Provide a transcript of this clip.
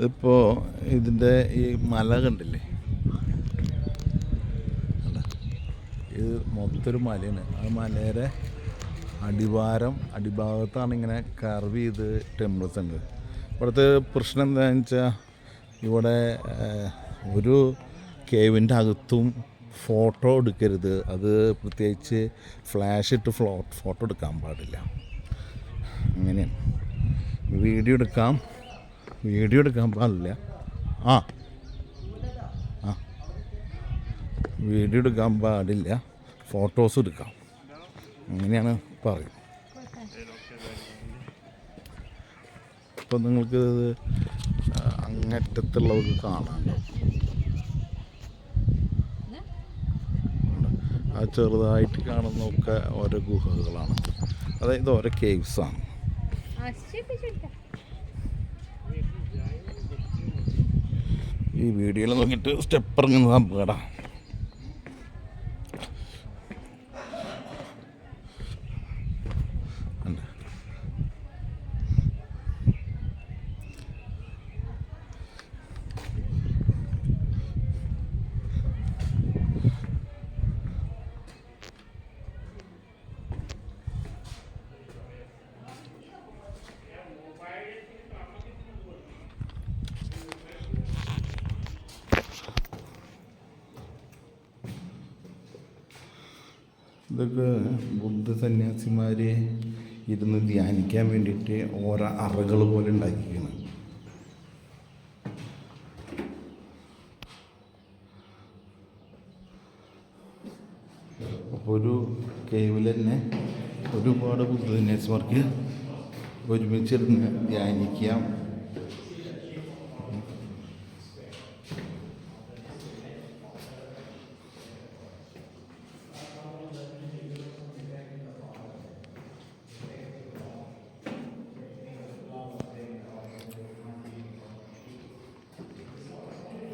ഇപ്പോൾ ഇതിൻ്റെ ഈ മല കണ്ടില്ലേ, ഇത് മൊത്തമൊരു മലയാണ്. ആ മലയുടെ അടിഭാഗത്താണ് ഇങ്ങനെ കർവ് ചെയ്ത് ടെമ്പിൾസ് ഉണ്ട്. ഇവിടുത്തെ പ്രശ്നം എന്താണെന്ന് വെച്ചാൽ ഇവിടെ ഒരു കേവിൻ്റെ അകത്തും ഫോട്ടോ എടുക്കരുത്. അത് പ്രത്യേകിച്ച് ഫ്ലാഷ് ഇട്ട് ഫോട്ടോ എടുക്കാൻ പാടില്ല. അങ്ങനെയാണ്. വീഡിയോ എടുക്കാൻ പാടില്ല. വീഡിയോ എടുക്കാൻ പാടില്ല, ഫോട്ടോസ് എടുക്കാം. അങ്ങനെയാണ് പറയും. ഇപ്പം നിങ്ങൾക്ക് അങ്ങറ്റത്തുള്ളവർക്ക് കാണാനുണ്ടാവും. ആ ചെറുതായിട്ട് കാണുന്നതൊക്കെ ഓരോ ഗുഹകളാണ്, അതായത് ഓരോ കേവ്സാണ്. ഈ വീഡിയോയിൽ നോക്കിയിട്ട് സ്റ്റെപ്പ് ഇറങ്ങുന്നത് അപകടം. ഇതൊക്കെ ബുദ്ധ സന്യാസിമാർ ഇരുന്ന് ധ്യാനിക്കാൻ വേണ്ടിയിട്ട് ഓരോ അറകൾ പോലെ ഉണ്ടാക്കിയിരിക്കണം. അപ്പോൾ ഒരു കേവിൽ തന്നെ ഒരുപാട് ബുദ്ധ സന്യാസിമാർക്ക് ഒരുമിച്ചിരുന്ന് ധ്യാനിക്കാം.